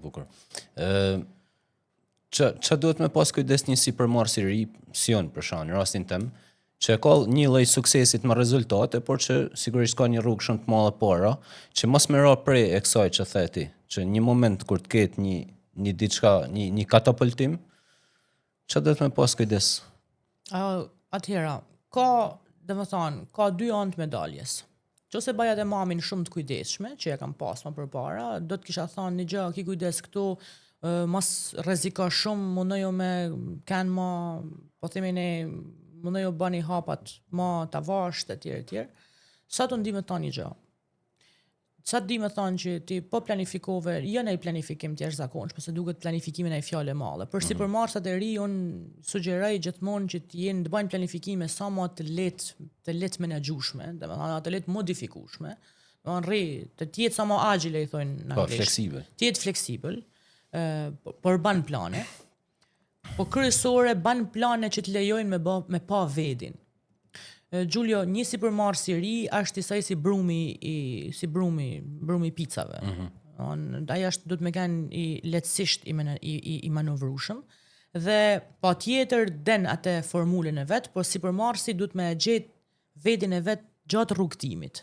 bukur. Që duhet me pas kujdes një sipërmarrës i ri, si unë për shkak në rastin tim, që ka një lloj suksesit me rezultate, por që sigurisht ka një rrugë shumë të madhe para, që mos më ra prej e kësaj që the ti, që një moment kur të ketë një diçka, një katapultim, që duhet me pas kujdes. Atëhera, ka dy anë të medaljes. Nëse baja dhe mamin shumë të kujdesshme, që e kam pas më përpara, do të kisha thënë një gjë, ki kujdes këtu, mos rreziko shumë, mundojo me kanë më, po themi ne, mundojo bani hapat më të vasht etj. Sa të ndi me thënë një gjë. Sa të di me thënë që ti po planifikove, jo në planifikim të jashtëzakonshëm, se duket planifikimin ai fjalë e madhe. Për sipërmarrësat e ri, unë sugjeroj gjithmonë që të jenë të bëjnë planifikime sa më të lehtë menaxhueshme, domethënë të lehtë modifikueshme. Domethënë të jetë sa më agjile, i thonë në anglisht. Fleksibël. Të jetë fleksibël, por ban plane. Po kryesore ban plane që të lejojnë me pa vedin. Giulio, një sipërmarrës i ri është i saj si brumi picave. Ai është duhet me kanë i lehtësisht i manovrueshëm dhe patjetër den atë formulën e vet, por sipërmarrësi duhet me gjetë vedin e vet gjatë rrugtimit.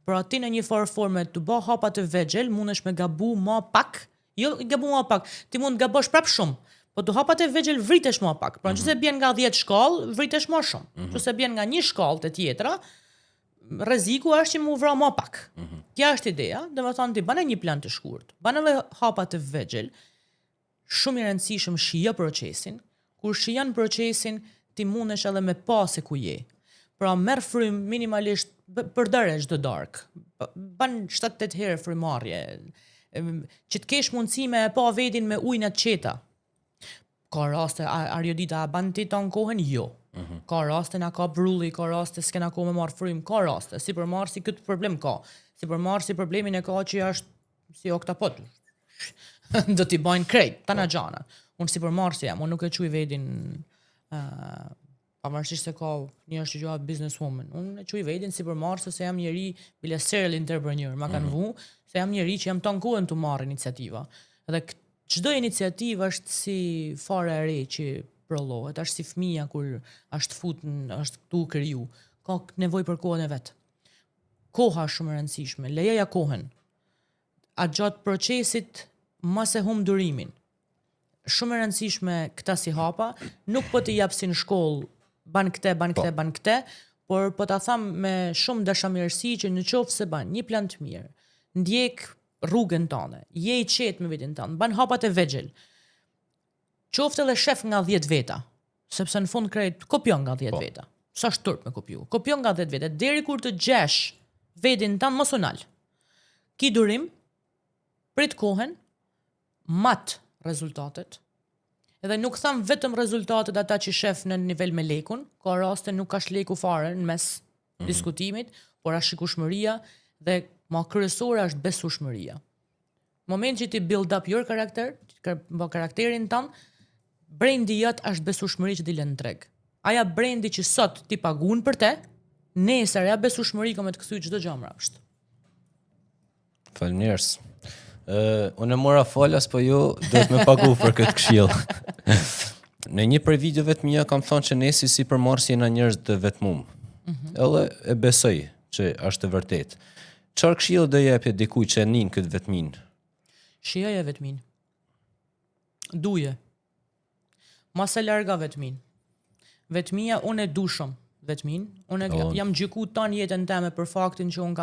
Por aty në një forme të bë hapa të vegjël, mundesh me gabu më pak, jo gabu më pak, ti mund të gabosh prap shumë. Po të hapat e vegjël vritesh më pak. Pra nëse bjen nga 10 shkallë, vritesh më shumë. Nëse bjen nga një shkallë të tjetra, rreziku është që më vra më pak. Kjo është ideja, domethënë ti bane një plan të shkurt. Bane edhe hapat të vegjël, shumë i rëndësishëm shija procesin. Kur shijon procesin, ti mundesh edhe me pa se ku je. Pra merr frym minimalisht përdore çdo darkë. Ban 7-8 herë frymarrje. Që të kesh mundësi me pa vedin me ujë të qeta. Ka raste, Ariodita, ban ti ton kohën? Jo. Ka raste na ka brulli, ka raste s'kena kohë me marr frym, ka raste. Sipërmarrësi këtë problem ka. Sipërmarrësi problemin e ka që është si oktapod. Do t'i bajnë krejt, tana gjana. Unë sipërmarrësi jam, unë nuk e quj vedin pavarësisht se ka një është që businesswoman. Unë e quj vedin sipërmarrës se jam njeri bile serial entrepreneur, ma kanë vu, se jam njeri që jam ton kohën të marr iniciativa. Edhe çdo iniciativë është si fare e re që prollohet, është si fëmia kur është është tu kriju. Ka nevojë për kohën e vet. Koha është shumë e rëndësishme, lejoja kohën. Gjatë procesit mos e humb durimin. Shumë e rëndësishme këta si hapa, nuk po t'i jap si në shkollë, ban këtë, por po ta tham me shumë dashamirësi që në qoftë se ban një plan të mirë, ndjek rrugën tënde, je i qetë me vetin tënd, ban hapat e vegjël. Qoftë edhe shef nga 10 veta, sepse në fund krejt kopjon nga 10 veta. Sa është turp me kopju. Kopjon nga 10 veta deri kur të gjesh vetin tënd mos u nal. Ki durim, prit kohën, mat rezultatet. Edhe nuk tham vetëm rezultatet ata që shef në nivel me lekun, ka raste nuk ka leku fare në mes diskutimit, por është shikueshmëria dhe ma kryesore është besueshmëria. Moment që ti build up your character, karakterin tan, brendi jot është besueshmëri që ti lën treg. Aja brendi që sot ti paguën për te, nesër ja besueshmëri ka me të kthyj çdo gjë mbrapsht. Faleminderit. Unë mora falas, po ju duhet me pagu për këtë këshill. Në një prej videove të mia kam thënë që ne si sipërmarrësi jena njerëz të vetmuar. Edhe e besoj që është e vërtetë. Çfarë këshill do jepje dikujt që nin këtë vetmin? Shijoje vetmin. Duje. Mos e larga vetmin. Vetmia unë e du shumë vetmin. Unë jam gjyku tan jetën time për faktin që unë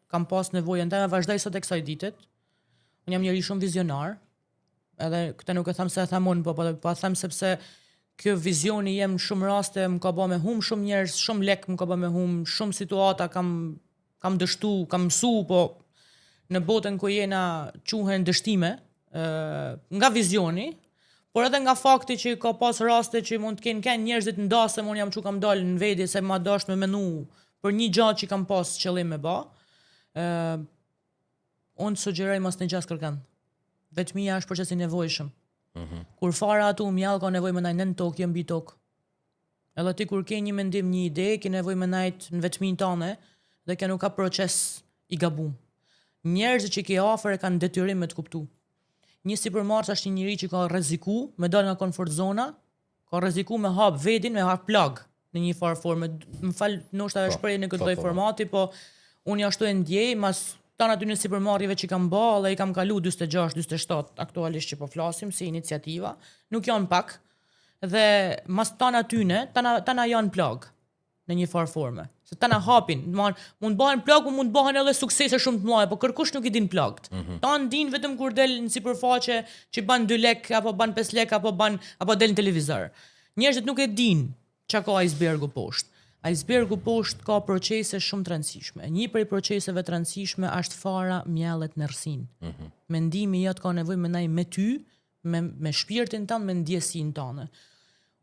kam pas nevojën time, vazhdoj sot e kësaj ditet. Unë jam njeri shumë vizionar. Edhe këtë nuk e them se e them unë, po them sepse kjo vizioni jem shumë raste më ka bë me hum shumë njerëz, shumë lek më ka bë me hum, shumë situata kam dështu, kam mësu, po në botën ku jena quhen dështime, nga vizioni, por edhe nga fakti që ka pas raste që mund të kenë njerëzit ndasëm, unë jam që kam dalë në vedi se ma dash me menu për një gjatë që kam pas qëllim me ba. Unë sugjeroj mos në gjas kërkan. Vetmia është proces i nevojshëm. Kur fara atu mjallë ka nevoj me najtë në tokë, jë mbi tokë. Edhe ti kur ke një mendim, një ide, ke nevoj me najtë në vetmin tane, dhe kjo nuk ka proces i gabum. Njerëzit që ke afër e kanë detyrim me të kuptu. Një sipërmarrës është një njeri që ka rreziku me dal nga komfort zona, ka rreziku me hap vedin, me hap plug në një farë forme. Më fal, ndoshta e shpreh në këtë lloj formati, po unë ashtu e ndjej, mas tan aty në sipërmarrjeve që kam bë, dhe i kam kalu 46, 47 aktualisht që po flasim si iniciativa, nuk janë pak. Dhe mas tan atyne, tana janë plug në një farë forme. Se tana hapin, mund bëhen plug, mund bëhen edhe suksese shumë të mëdha, po kërkush nuk i din plugt. Tan din vetëm kur del në sipërfaqe që ban 2 lek apo ban 5 lek apo del në televizor. Njerëzit nuk e din çka ka icebergu poshtë. Icebergu poshtë ka procese shumë të rëndësishme. Një prej proceseve të rëndësishme është fara mjellet në rsin. Mendimi jot ka nevojë me me ty, me shpirtin tënd, me ndjesinë tënde.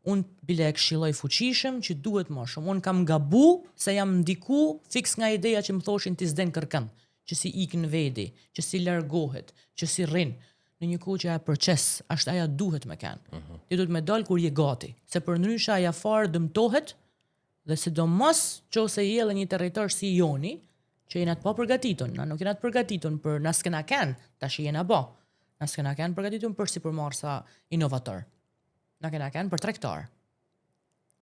Unë bile e këshilloj fuqishëm që duhet më shumë. Unë kam gabu se jam ndiku fiks nga ideja që më thoshin ti s'den kërkën, që si ik në vedi, që si largohet, që si rrin. Në një kohë që ajo proces, është aja duhet me kanë. Ti duhet me dal kur je gati, se për ndryshe aja farë dëmtohet, dhe sidomos nëse jelle një territor si joni, që jena të pa përgatitun, na nuk jena të përgatitun për na s'kena kanë, tash jena ba. Na s'kena kanë përgatitun për sipërmarrësa inovator. Na kena kanë për tregtar.